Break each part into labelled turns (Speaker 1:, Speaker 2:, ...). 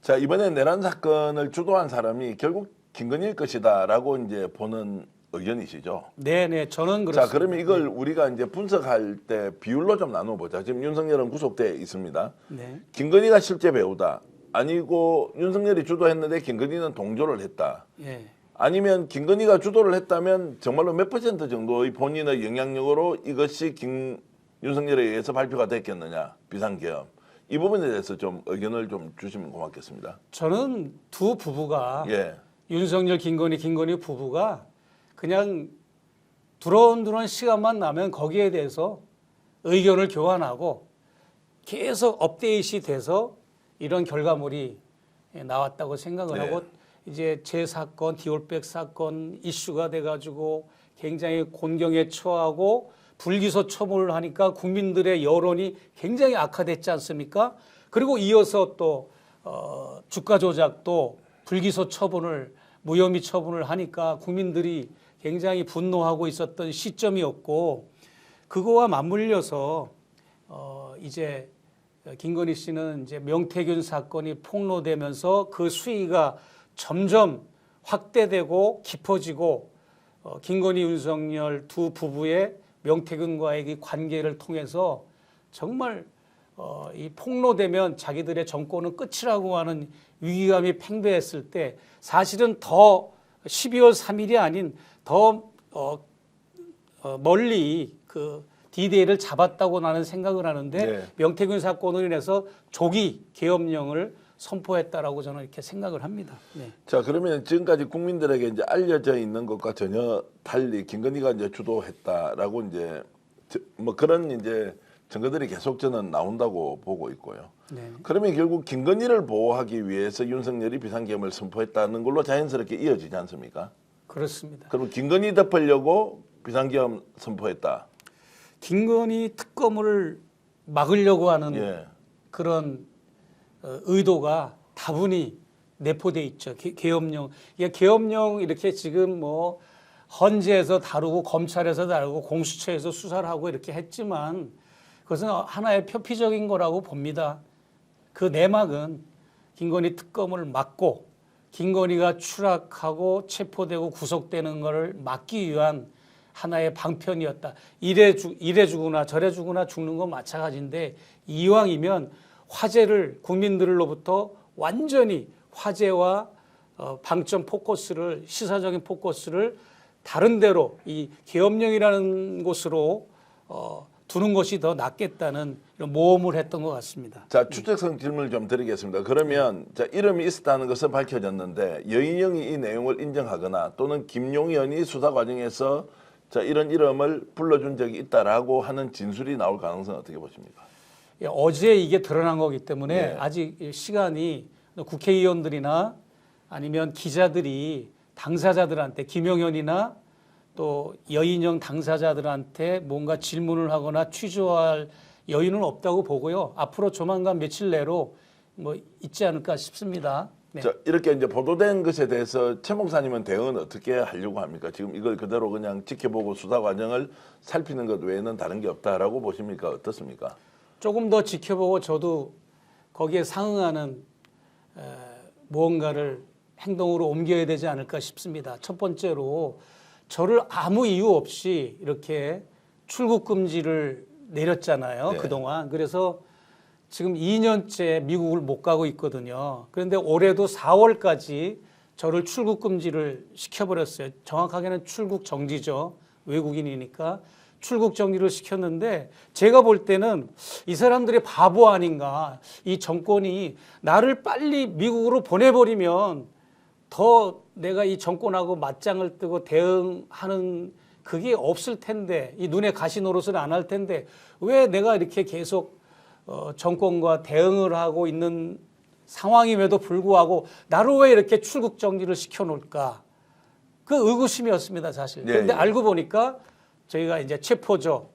Speaker 1: 자, 이번에 내란 사건을 주도한 사람이 결국 김건희일 것이다라고 이제 보는 의견이시죠?
Speaker 2: 네네, 저는 그렇습니다.
Speaker 1: 자, 그러면 이걸 우리가 이제 분석할 때 비율로 좀 나눠보자. 지금 윤석열은 구속돼 있습니다.
Speaker 2: 네.
Speaker 1: 김건희가 실제 배우다. 아니고 윤석열이 주도했는데 김건희는 동조를 했다.
Speaker 2: 예.
Speaker 1: 아니면 김건희가 주도를 했다면 정말로 몇 퍼센트 정도의 본인의 영향력으로 이것이 윤석열에 의해서 발표가 됐겠느냐. 비상계엄. 이 부분에 대해서 좀 의견을 좀 주시면 고맙겠습니다.
Speaker 2: 저는 두 부부가
Speaker 1: 예.
Speaker 2: 윤석열, 김건희 부부가 그냥 두런두런 시간만 나면 거기에 대해서 의견을 교환하고 계속 업데이트이 돼서 이런 결과물이 나왔다고 생각을
Speaker 1: 네.
Speaker 2: 하고 이제 제 사건, 디올백 사건 이슈가 돼가지고 굉장히 곤경에 처하고 불기소 처분을 하니까 국민들의 여론이 굉장히 악화됐지 않습니까? 그리고 이어서 또 주가 조작도 불기소 처분을 무혐의 처분을 하니까 국민들이 굉장히 분노하고 있었던 시점이었고 그거와 맞물려서 이제 김건희 씨는 이제 명태균 사건이 폭로되면서 그 수위가 점점 확대되고 깊어지고 김건희, 윤석열 두 부부의 명태균과의 이 관계를 통해서 정말 이 폭로되면 자기들의 정권은 끝이라고 하는 위기감이 팽배했을 때 사실은 더 12월 3일이 아닌 더 멀리 그 D-Day를 잡았다고 나는 생각을 하는데
Speaker 1: 네.
Speaker 2: 명태균 사건으로 인해서 조기 계엄령을 선포했다라고 저는 이렇게 생각을 합니다. 네.
Speaker 1: 자, 그러면 지금까지 국민들에게 이제 알려져 있는 것과 전혀 달리 김건희가 이제 주도했다라고 이제 뭐 그런 이제 증거들이 계속 저는 나온다고 보고 있고요.
Speaker 2: 네.
Speaker 1: 그러면 결국 김건희를 보호하기 위해서 윤석열이 비상계엄을 선포했다는 걸로 자연스럽게 이어지지 않습니까?
Speaker 2: 그렇습니다.
Speaker 1: 그럼 김건희 덮으려고 비상계엄 선포했다.
Speaker 2: 김건희 특검을 막으려고 하는
Speaker 1: 예.
Speaker 2: 그런 의도가 다분히 내포돼 있죠. 계엄령. 계엄령 이렇게 지금 뭐 헌재에서 다루고 검찰에서 다루고 공수처에서 수사를 하고 이렇게 했지만 그것은 하나의 표피적인 거라고 봅니다. 그 내막은 김건희 특검을 막고 김건희가 추락하고 체포되고 구속되는 것을 막기 위한 하나의 방편이었다. 이래 죽으나 저래 죽으나 죽는 건 마찬가지인데 이왕이면 화제를 국민들로부터 완전히 화제와 방점 포커스를 시사적인 포커스를 다른 데로 이 계엄령이라는 곳으로 두는 것이 더 낫겠다는 이런 모험을 했던 것 같습니다.
Speaker 1: 자, 추측성 질문을 좀 드리겠습니다. 그러면 자, 이름이 있었다는 것은 밝혀졌는데 여인영이 이 내용을 인정하거나 또는 김용현이 수사 과정에서 자, 이런 이름을 불러준 적이 있다라고 하는 진술이 나올 가능성은 어떻게 보십니까?
Speaker 2: 어제 이게 드러난 거기 때문에
Speaker 1: 네.
Speaker 2: 아직 시간이 국회의원들이나 아니면 기자들이 당사자들한테 김용현이나 또 여인영 당사자들한테 뭔가 질문을 하거나 취조할 여유는 없다고 보고요. 앞으로 조만간 며칠 내로 뭐 있지 않을까 싶습니다. 네.
Speaker 1: 자, 이렇게 이제 보도된 것에 대해서 최 목사님은 대응은 어떻게 하려고 합니까? 지금 이걸 그대로 그냥 지켜보고 수사 과정을 살피는 것 외에는 다른 게 없다라고 보십니까? 어떻습니까?
Speaker 2: 조금 더 지켜보고 저도 거기에 상응하는 무언가를 행동으로 옮겨야 되지 않을까 싶습니다. 첫 번째로 저를 아무 이유 없이 이렇게 출국 금지를 내렸잖아요.
Speaker 1: 네.
Speaker 2: 그동안. 그래서 지금 2년째 미국을 못 가고 있거든요. 그런데 올해도 4월까지 저를 출국 금지를 시켜버렸어요. 정확하게는 출국 정지죠. 외국인이니까. 출국 정지를 시켰는데 제가 볼 때는 이 사람들이 바보 아닌가. 이 정권이 나를 빨리 미국으로 보내버리면 더 내가 이 정권하고 맞짱을 뜨고 대응하는 그게 없을 텐데 이 눈에 가시 노릇을 안 할 텐데 왜 내가 이렇게 계속 정권과 대응을 하고 있는 상황임에도 불구하고 나를 왜 이렇게 출국 정지를 시켜놓을까. 그 의구심이었습니다 사실. 그런데
Speaker 1: 예.
Speaker 2: 알고 보니까 저희가 이제 체포조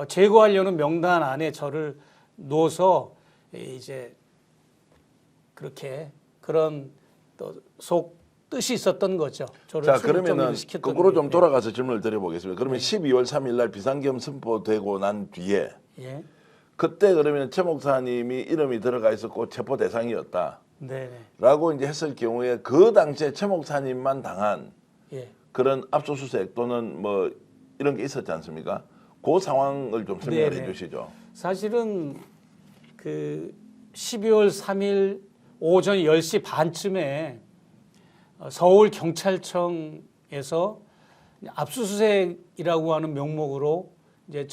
Speaker 2: 제거하려는 명단 안에 저를 넣어서 이제 그렇게 그런 또 속 뜻이 있었던 거죠. 저를
Speaker 1: 자,
Speaker 2: 출국
Speaker 1: 그러면은
Speaker 2: 정지를 시켰던
Speaker 1: 거꾸로
Speaker 2: 게.
Speaker 1: 좀 돌아가서 질문을 드려보겠습니다. 그러면 12월 3일 날 비상계엄 선포되고 난 뒤에
Speaker 2: 예.
Speaker 1: 그때 그러면 최 목사님이 이름이 들어가 있었고 체포 대상이었다.
Speaker 2: 네,
Speaker 1: 라고 이제 했을 경우에 그 당시에 최 목사님만 당한
Speaker 2: 예.
Speaker 1: 그런 압수수색 또는 뭐 이런 게 있었지 않습니까? 그 상황을 좀 설명해
Speaker 2: 네네.
Speaker 1: 주시죠.
Speaker 2: 사실은 그 12월 3일 오전 10시 반쯤에 서울 경찰청에서 압수수색이라고 하는 명목으로 이제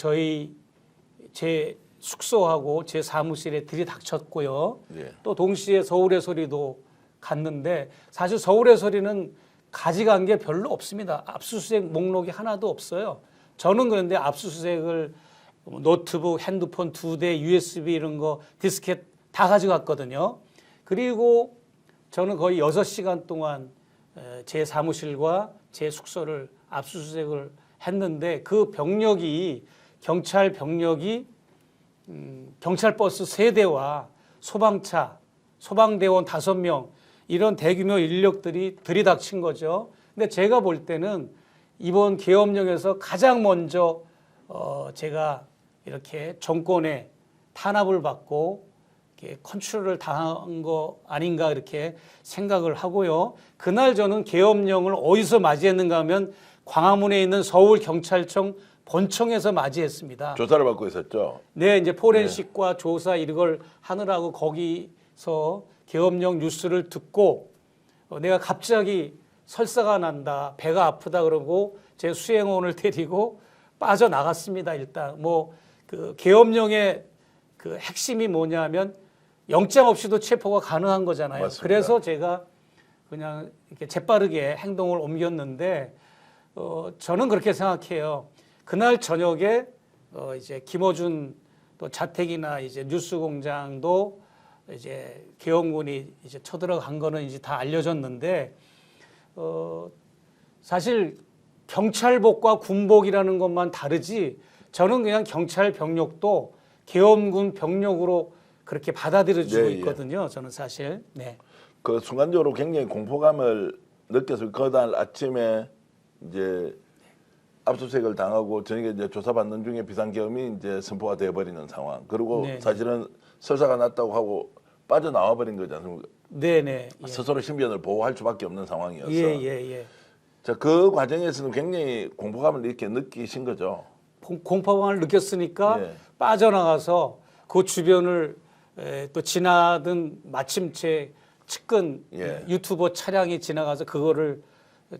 Speaker 2: 제 숙소하고 제 사무실에 들이닥쳤고요.
Speaker 1: 예.
Speaker 2: 또 동시에 서울의 소리도 갔는데 사실 서울의 소리는 가져간 게 별로 없습니다. 압수수색 목록이 하나도 없어요. 저는 그런데 압수수색을 노트북, 핸드폰 2대, USB 이런 거, 디스켓 다 가져갔거든요. 그리고 저는 거의 6시간 동안 제 사무실과 제 숙소를 압수수색을 했는데 그 병력이 경찰 병력이 경찰버스 3대와 소방차, 소방대원 5명 이런 대규모 인력들이 들이닥친 거죠. 근데 제가 볼 때는 이번 계엄령에서 가장 먼저 제가 이렇게 정권에 탄압을 받고 이렇게 컨트롤을 당한 거 아닌가 이렇게 생각을 하고요. 그날 저는 계엄령을 어디서 맞이했는가 하면 광화문에 있는 서울경찰청 본청에서 맞이했습니다.
Speaker 1: 조사를 받고 있었죠.
Speaker 2: 네, 이제 포렌식과 조사 이걸 하느라고 거기서 계엄령 뉴스를 듣고 내가 갑자기 설사가 난다, 배가 아프다 그러고 제 수행원을 데리고 빠져나갔습니다. 일단 뭐 그 계엄령의 그 핵심이 뭐냐면 영장 없이도 체포가 가능한 거잖아요.
Speaker 1: 맞습니다.
Speaker 2: 그래서 제가 그냥 이렇게 재빠르게 행동을 옮겼는데 저는 그렇게 생각해요. 그날 저녁에 이제 김어준 또 자택이나 이제 뉴스공장도 이제 계엄군이 이제 쳐들어간 거는 이제 다 알려졌는데 사실 경찰복과 군복이라는 것만 다르지 저는 그냥 경찰 병력도 계엄군 병력으로 그렇게 받아들여지고
Speaker 1: 네,
Speaker 2: 있거든요. 저는 사실. 네.
Speaker 1: 그 순간적으로 굉장히 공포감을 느껴서 그날 아침에 이제 압수수색을 당하고 저녁에 이제 조사받는 중에 비상계엄이 이제 선포가 돼버리는 상황. 그리고
Speaker 2: 네.
Speaker 1: 사실은 설사가 났다고 하고 빠져나와 버린 거지 않습니까?
Speaker 2: 네네. 예.
Speaker 1: 스스로 신변을 보호할 수밖에 없는 상황이어서.
Speaker 2: 예.
Speaker 1: 자, 그 과정에서는 굉장히 공포감을 이렇게 느끼신 거죠.
Speaker 2: 공포감을 느꼈으니까
Speaker 1: 예.
Speaker 2: 빠져나가서 그 주변을 또 지나던 마침채 측근
Speaker 1: 예.
Speaker 2: 유튜버 차량이 지나가서 그거를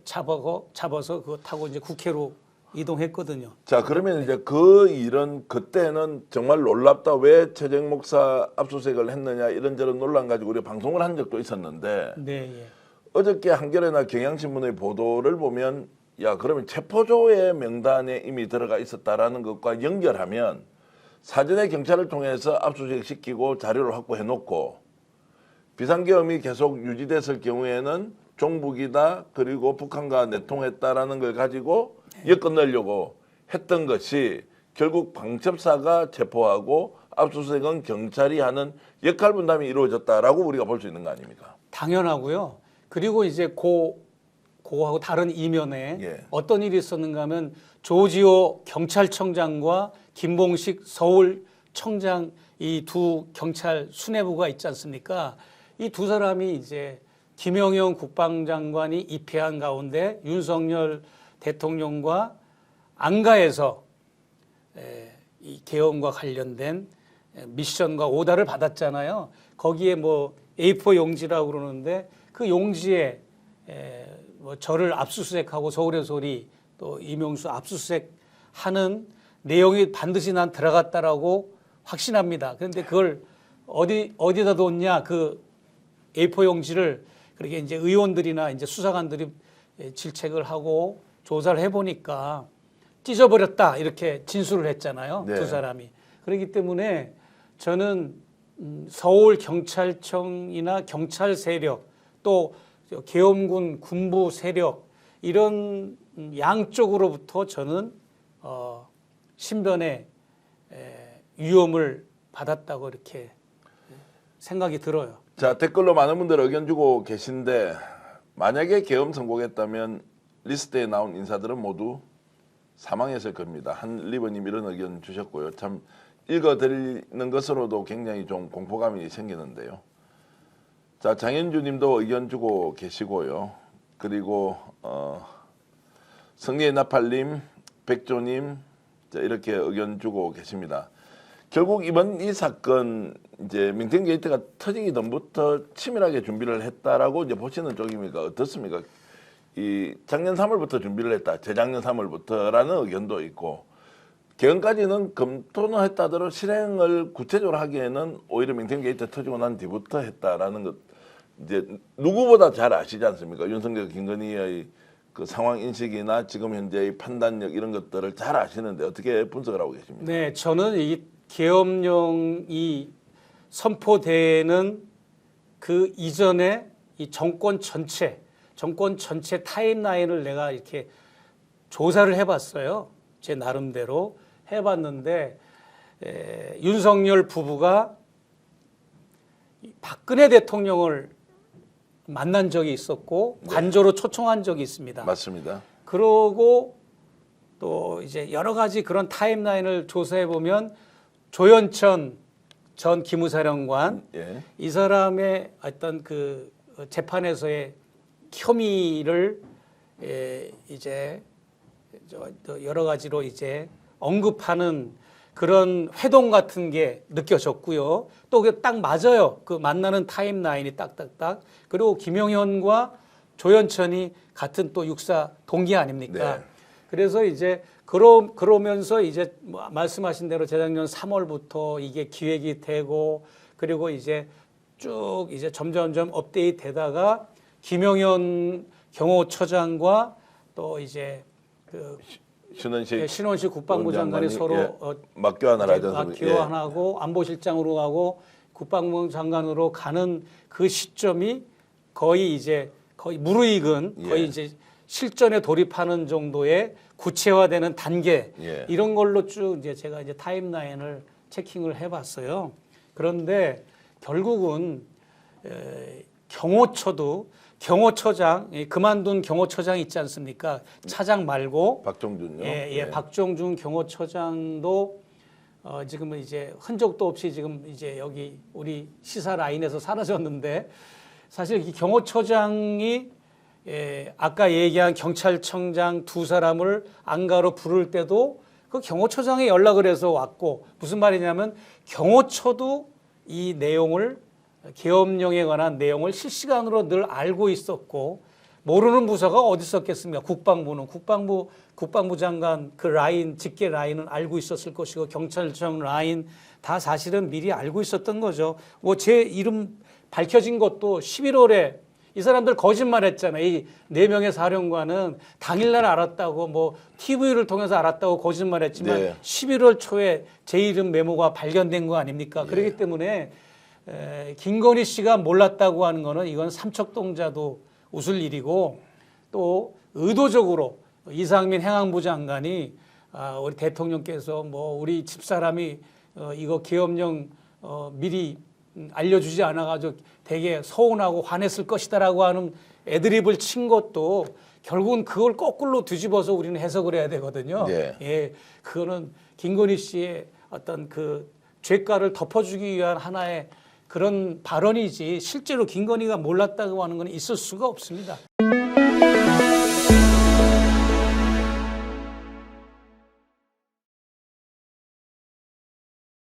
Speaker 2: 잡아서 그거 타고 이제 국회로 이동했거든요.
Speaker 1: 자, 그러면 이제 그 일은 그때는 정말 놀랍다. 왜 최재형 목사 압수수색을 했느냐 이런저런 논란 가지고 우리가 방송을 한 적도 있었는데
Speaker 2: 네, 예.
Speaker 1: 어저께 한겨레나 경향신문의 보도를 보면 야, 그러면 체포조의 명단에 이미 들어가 있었다라는 것과 연결하면 사전에 경찰을 통해서 압수수색 시키고 자료를 확보해 놓고 비상계엄이 계속 유지됐을 경우에는 종북이다 그리고 북한과 내통했다라는 걸 가지고 엮어내려고 했던 것이 결국 방첩사가 체포하고 압수수색은 경찰이 하는 역할 분담이 이루어졌다라고 우리가 볼 수 있는 거 아닙니까?
Speaker 2: 당연하고요. 그리고 이제 그거하고 다른 이면에
Speaker 1: 예.
Speaker 2: 어떤 일이 있었는가 하면 조지호 경찰청장과 김봉식 서울청장 이 두 경찰 수뇌부가 있지 않습니까? 이 두 사람이 이제 김영영 국방장관이 입회한 가운데 윤석열 대통령과 안가에서 이 계엄과 관련된 미션과 오다를 받았잖아요. 거기에 뭐 A4 용지라고 그러는데 그 용지에 뭐 저를 압수수색하고 서울의 소리 또 이명수 압수수색하는 내용이 반드시 난 들어갔다라고 확신합니다. 그런데 그걸 어디다 뒀냐 그 A4 용지를 그렇게 이제 의원들이나 이제 수사관들이 질책을 하고 조사를 해보니까 찢어버렸다 이렇게 진술을 했잖아요.
Speaker 1: 네.
Speaker 2: 두 사람이. 그렇기 때문에 저는 서울 경찰청이나 경찰 세력 또 계엄군 군부 세력 이런 양쪽으로부터 저는 신변의 위험을 받았다고 이렇게 생각이 들어요.
Speaker 1: 자, 댓글로 많은 분들 의견 주고 계신데 만약에 계엄 성공했다면 리스트에 나온 인사들은 모두 사망했을 겁니다. 한 리버님 이런 의견 주셨고요. 참 읽어드리는 것으로도 굉장히 좀 공포감이 생기는데요. 자, 장현주님도 의견 주고 계시고요. 그리고 성리의 나팔님, 백조님 이렇게 의견 주고 계십니다. 결국 이번 이 사건 이제 명태균 게이트가 터지기 전부터 치밀하게 준비를 했다라고 이제 보시는 쪽입니까? 어떻습니까? 이 작년 3월부터 준비를 했다, 재작년 3월부터라는 의견도 있고, 개헌까지는 검토는 했다더러 실행을 구체적으로 하기에는 오히려 명태균 게이트 터지고 난 뒤부터 했다라는 것, 이제 누구보다 잘 아시지 않습니까? 윤석열, 김건희의 그 상황 인식이나 지금 현재의 판단력 이런 것들을 잘 아시는데 어떻게 분석을 하고 계십니까?
Speaker 2: 네, 저는 이 계엄령이 선포되는 그 이전에 이 정권 전체 타임라인을 내가 이렇게 조사를 해봤어요. 제 나름대로 해봤는데 윤석열 부부가 박근혜 대통령을 만난 적이 있었고 관저로 초청한 적이 있습니다.
Speaker 1: 맞습니다.
Speaker 2: 그러고 또 이제 여러 가지 그런 타임라인을 조사해 보면 조현천 전 기무사령관
Speaker 1: 예.
Speaker 2: 이 사람의 어떤 그 재판에서의 혐의를 이제 여러 가지로 이제 언급하는 그런 회동 같은 게 느껴졌고요. 또 그게 딱 맞아요. 그 만나는 타임라인이 딱딱딱. 그리고 김용현과 조현천이 같은 또 육사 동기 아닙니까?
Speaker 1: 네.
Speaker 2: 그래서 이제 그러면서 이제 말씀하신 대로 재작년 3월부터 이게 기획이 되고 그리고 이제 쭉 이제 점점점 업데이트 되다가 김용현 경호처장과 또 이제 그 신원식 국방부 장관이 서로
Speaker 1: 맞교환을 하지 않습니까?
Speaker 2: 맞교환하고 안보실장으로 가고 국방부 장관으로 가는 그 시점이 거의 무르익은 거의 이제 실전에 돌입하는 정도의 구체화되는 단계 이런 걸로 쭉 이제 제가 이제 타임라인을 체킹을 해봤어요. 그런데 결국은 경호처장 그만둔 경호처장 있지 않습니까? 차장 말고
Speaker 1: 박종준요.
Speaker 2: 박종준 경호처장도 지금은 이제 흔적도 없이 지금 이제 여기 우리 시사 라인에서 사라졌는데 사실 이 경호처장이 아까 얘기한 경찰청장 두 사람을 안가로 부를 때도 그 경호처장에 연락을 해서 왔고 무슨 말이냐면 경호처도 이 내용을 계엄령에 관한 내용을 실시간으로 늘 알고 있었고 모르는 부서가 어디 있었겠습니까? 국방부는 국방부 장관 그 라인 직계 라인은 알고 있었을 것이고 경찰청 라인 다 사실은 미리 알고 있었던 거죠. 뭐 제 이름 밝혀진 것도 11월에 이 사람들 거짓말했잖아요. 이 4명의 사령관은 당일날 알았다고 뭐 TV를 통해서 알았다고 거짓말했지만 11월 초에 제 이름 메모가 발견된 거 아닙니까? 그렇기 때문에 김건희 씨가 몰랐다고 하는 거는 이건 삼척동자도 웃을 일이고 또 의도적으로 이상민 행안부 장관이 우리 대통령께서 뭐 우리 집사람이 이거 계엄령 미리 알려주지 않아가지고 되게 서운하고 화냈을 것이다라고 하는 애드립을 친 것도 결국은 그걸 거꾸로 뒤집어서 우리는 해석을 해야 되거든요. 그거는 김건희 씨의 어떤 그 죄가를 덮어주기 위한 하나의 그런 발언이지 실제로 김건희가 몰랐다고 하는 건 있을 수가 없습니다.